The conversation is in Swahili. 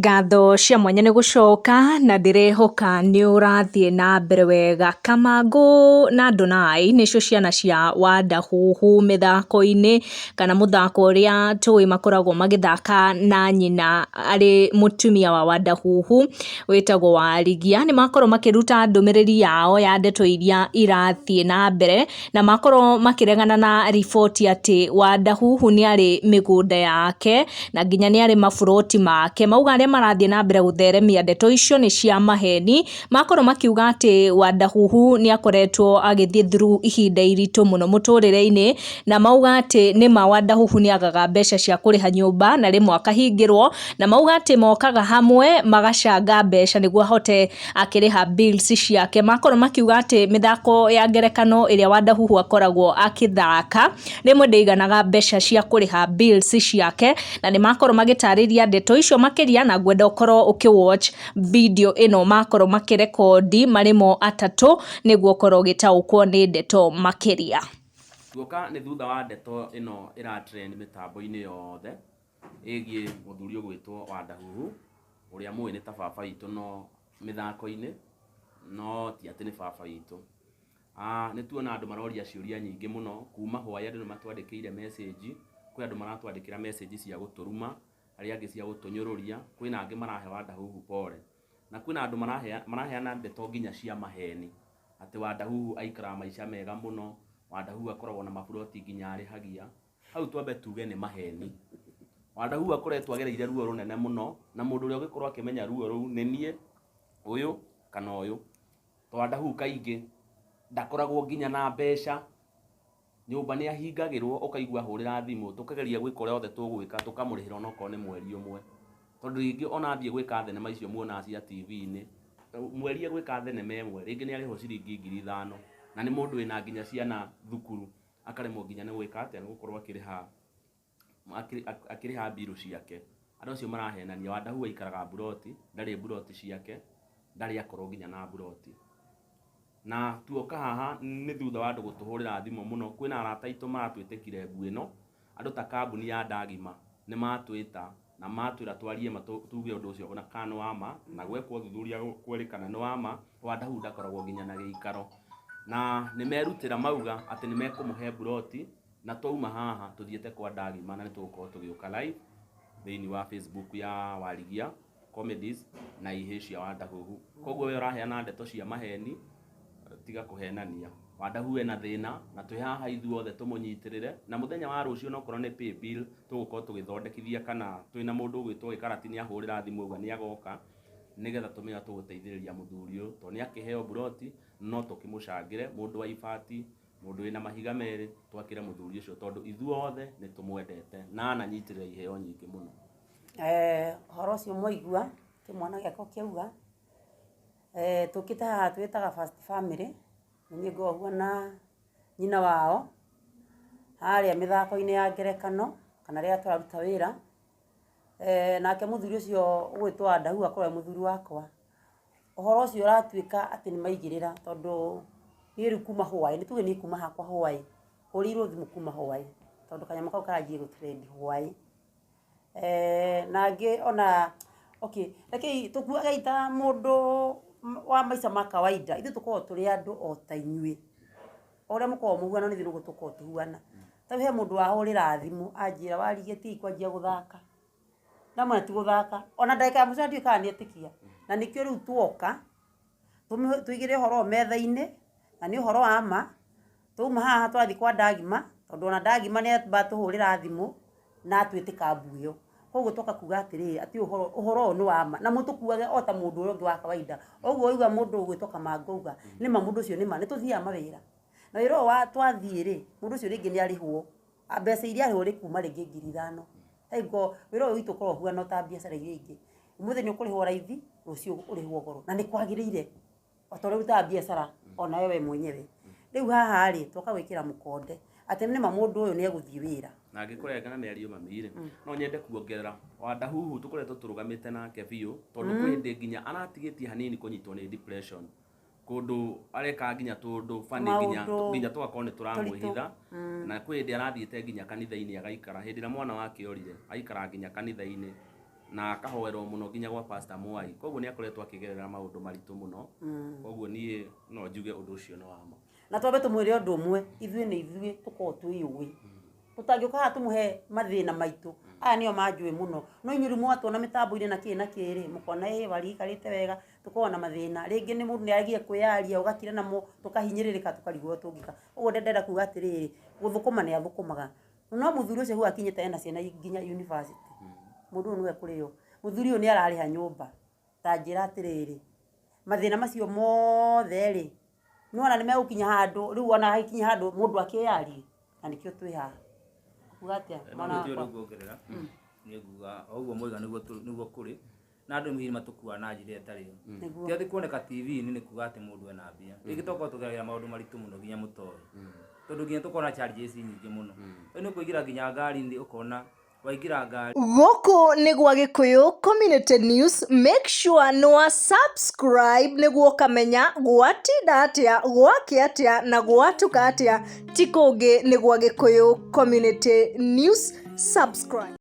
Ngatho cia mwanya nĩ gũcoka na ndĩrehoka nĩ ũrathiĩ na mbere wega. Kamangũ na Donai nĩcio ciana cia Wandahuhu mĩthako-inĩ kana mũthako ũrĩa tũĩ makoragwo magĩthaka na nyina arĩ mũtumia wa Wandahuhu wĩtagwo Warigia. Nĩ makorwo makĩruta ndũmĩrĩri yao ya ndeto iria irathiĩ na mbere na makorwo makĩregana na riboti atĩ Wandahuhu nĩ arĩ mĩgũnda yake na nginya nĩ arĩ maburoti make. Mauga arĩa marathiĩ na mbere gũtheremia ndeto icio nĩ cia maheni. Makorwo makiuga atĩ Wandahuhu nĩ akoretwo agĩthiĩ through ihinda iritũ mũno mũtũrĩre-inĩ, na mauga atĩ nĩma Wandahuhu nĩ agaga mbeca cia kũrĩha nyũmba na rĩmwe akahingĩrwo, na mauga atĩ mokaga hamwe magacanga mbeca nĩguo ahote akĩrĩha bills ciake. Makorwo makiuga atĩ mĩthako ya ngerekano ĩrĩa Wandahuhu akoragwo akĩthaka rĩmwe ndĩiganaga mbeca cia kũrĩha bills ciake, na nĩ makorwo magĩtarĩria ndeto icio makĩria, na ngwenda ũkorwo ũkĩwatch video ĩno makorwo makĩrekondi marĩmo atatũ nĩguo ũkorwo ũgĩtaũkwo nĩ ndeto makĩria. Tuoka nĩ thutha wa ndeto ĩno ĩratrend mĩtambo-inĩ yothe ĩgiĩ mũthuri ũgwĩtwo Wandahuhu ũrĩa mũĩ nĩ ta baba witũ no mĩthako-inĩ no ti atĩ nĩ baba witũ. Nĩ tuona andũ maroria ciũria nyingĩ mũno kuma hwaĩ, andũ nĩ matwandĩkĩire message, kwĩ andũ maratwandĩkĩra message cia gũtũruma, arĩa angĩ cia gũtũnyũrũria, kwĩna angĩ marahe Wandahuhu pole, na kwĩna andũ maraheana ndeto nginya cia maheni atĩ Wandahuhu aikara maica mega mũno, Wandahuhu akoragwo na maburoti nginya arĩhagia. Hau twambe tuge nĩ maheni. Wandahuhu akoretwo agereire ruo rũnene mũno, na mũndũ ũrĩa ũgĩkorwo akĩmenya ruo rũu nĩ niĩ ũyũ kana ũyũ. Wandahuhu kaingĩ ndakoragwo nginya na mbeca, nyũmba nĩ ahingagĩrwo, ũkaigua hũrĩra thimũ tũkageria gwĩka ũrĩa othe tũgwĩka tũkamũrĩhĩra onokorwo nĩ mweri ũmwe, tondũ rĩngĩ ona athiĩ gwĩka thenema icio muonaga cia TV-inĩ, mweri gwĩka thenema ĩmwe rĩngĩ nĩ arĩhwo ciringi 5,000, na nĩ mũndũ wĩna nginya ciana thukuru akaremwo nginya nĩ gwĩka atĩa, nĩ gũkorwo akĩrĩha bill ciake. Andũ acio marahenania. Wandahuhu aikaraga buroti, ndarĩ buroti ciake, ndarĩ akorwo nginya na buroti. Na tuoka haha nĩ thutha wa andũ gũtũhũrĩra thimũ mũno. Kwĩna arata aitũ maratwĩtĩkire nguo ĩno, andũ ta kambuni ya Ndagima nĩ matwĩta na matwĩra twarie tuge ũndũ ũcio na kana nĩ wama, na gwekwo ũthuthuria kwerĩkana nĩ wama, Wandahuhu ndakoragwo nginya na gĩikaro. Na nĩ merutĩra mauga atĩ nĩ mekũmũhe buroti, na twauma haha tũthiĩte kwa Ndagima na nĩ tũgũkorwo tũgĩũka live thĩinĩ wa Facebook ya Warigia Comedies na ihĩ cia Wandahuhu. Koguo we ũraheana ndeto cia maheni, tiga kũhenania. Wandahuhu ena thĩna na twĩ haha ithuothe tũmũnyitĩrĩre, na mũthenya wa rũciũ onokorwo nĩ pay bill tũgũkorwo tũgĩthondekithia, kana twĩna mũndũ ũgwĩtwo Gĩkarati nĩ ahũrĩra thimũ auga nĩ agoka, nĩgetha tũmenya tũgũteithĩrĩria mũthuri ũyũ, tondũ nĩ akĩheo buroti no tũkĩmũcangĩre, mũndũ wa ibati, mũndũ wĩna mahiga merĩ, twakĩre mũthuri ũcio tondũ ithuothe nĩ tũmwendete na ananyitĩrĩra iheo nyingĩ mũno. Ũhoro ũcio mwaigua kĩmwana gĩakwa kĩauga, tũkĩte haha twĩtaga first family, niĩ ngoragwo na nyina wao harĩa mĩthako-inĩ ya ngerekano kana rĩrĩa tũraruta wĩra, nake mũthuri ũcio ũgwĩtwo Wandahuhu akorwo mũthuri wakwa. Ũhoro ũcio ũratuĩka atĩ nĩ maigĩrĩra, tondũ niĩ rĩu kuma hwaĩ, nĩ tuge niĩ kuma hakwa hwaĩ, hũrĩirwo thimũ kuma hwaĩ, tondũ kanyamũ kau karanjia gũtrend hwaĩ. Nangĩ ona rekei tũkuage ta mũndũ wa maica ma kawaida, ithuĩ tũkoragwo tũrĩ andũ o ta inyuĩ, o ũrĩa mũkoragwo mũhuana nĩthuĩ noguo tũkoragwo tũhuana. Ta he mũndũ wahũrĩra thimũ anjĩra Warigia tigi kwanjia gũthaka, ndamwĩra ti gũthaka, ona ndagĩka ya mũico ndiũĩ kana nĩetĩkia, na nĩkĩo rĩu tuoka tũigĩrĩre ũhoro metha-inĩ, na nĩ ũhoro wa ma. Twauma haha twathiĩ kwa Ndagima, tondũ ona Ndagima nĩ batũhũrĩra thimũ na atwĩtĩka mbu ĩyo. Koguo tũka kuga atĩrĩrĩ atĩ ũhoro ũyũ nĩ wa ma, na mũtũkuage o ta mũndũ ũrĩa ũngĩ wa kawaida. Ũguo auga mũndũ ũgwĩtwo Kamangũ auga nĩma mũndũ ũcio nĩma nĩ tũthiaga mawĩra, na wĩra ũyũ twathiĩ-rĩ, mũndũ ũcio rĩngĩ nĩ arĩhwo mbeca iria arĩhwo rĩ kuma rĩngĩ 5,000. Ego wĩra ũyũ witũ ũkoragwo ũhuana ta biacara iria ingĩ, ũmũthĩ nĩ ũkũrĩhwo raithi, rũciũ ũrĩhwo goro, na nĩ kwagĩrĩire o ta ũrĩa ũrutaga biacara onawe we mwenyewe. Rĩu haha-rĩ twoka gwĩkĩra mũkonde atĩ nĩma mũndũ ũyũ nĩ egũthiĩ wĩra. Na angĩkũrengana mĩario mamire, no nyende kuongerera Wandahuhu tũkoretwo tũrũgamĩte nake biũ, tondũ kwĩ hĩndĩ nginya aratigĩtie hanini kũnyitwo nĩ depression, kũndũ areka nginya tũndũ funny nginya tũgakorwo nĩ tũramwĩhitha, na kwĩ hĩndĩ arathiĩte nginya kanitha-inĩ agaikara. Hĩndĩ ĩrĩa mwana wake orire aikara nginya kanitha-inĩ, na akahoerwo muno nginya gwa Pastor Mwai koguo ni akoretwo akigerera maundu maritu muno koguo ni no njuge undu ucio no wamo na twambe tumwire undu umwe ithuĩ nĩ ithuĩ tukorwo twĩũĩ tutangĩũka haha tũmũhe mathĩna maitũ aya nĩo manjũĩ mũno no inyuĩ rĩu mwatuona mĩtambo-inĩ na kĩĩ mũkona bariikarĩte wega tukorwo na mathĩna rĩngĩ nĩ mũndũ nĩaregire kwĩyaria ũgakira namo tũkahinyĩrĩrĩka tũkarigwo tũngĩka ũguo ndenda kuga atĩrĩrĩ gũthũkũma nĩ athũkũmaga no mũthuri ũcio hau akinyĩte ena ciana nginya university mũndũ ũyũ nĩwe kũrĩo mũthuri ũyũ nĩ ararĩha nyũmba ta njĩra atĩrĩrĩ mathĩna macio mothe rĩ nĩwona nĩ megũkinya handũ rĩu ona haikinya handũ mũndũ akĩyarie na nĩkĩo twĩ haha kuga atĩa mwana wakwa nguongerera nĩ nguga oguo moiga nĩguo kũrĩ na andũ hihi matukuaga na njĩra ĩtarĩ yo ti atĩ kuoneka TV-inĩ nĩ kuga atĩ mũndũ ena mbia rĩngĩ tokorwo tũgeragĩra maũndũ maritũ mũno nginya mũtoĩ tondũ nginya tũkorwo na charges nyingĩ mũno nĩ ũkũingĩra nginya ngari-inĩ ũkona waingĩra ngari gũkũ nĩ gwa Gĩkũyũ Community News. Make sure nĩ subscribe nĩguo ũkamenya gwatinda atĩa gwake atĩa na gwatuka atĩa ti kũngĩ nĩ gwa Gĩkũyũ Community News. Subscribe.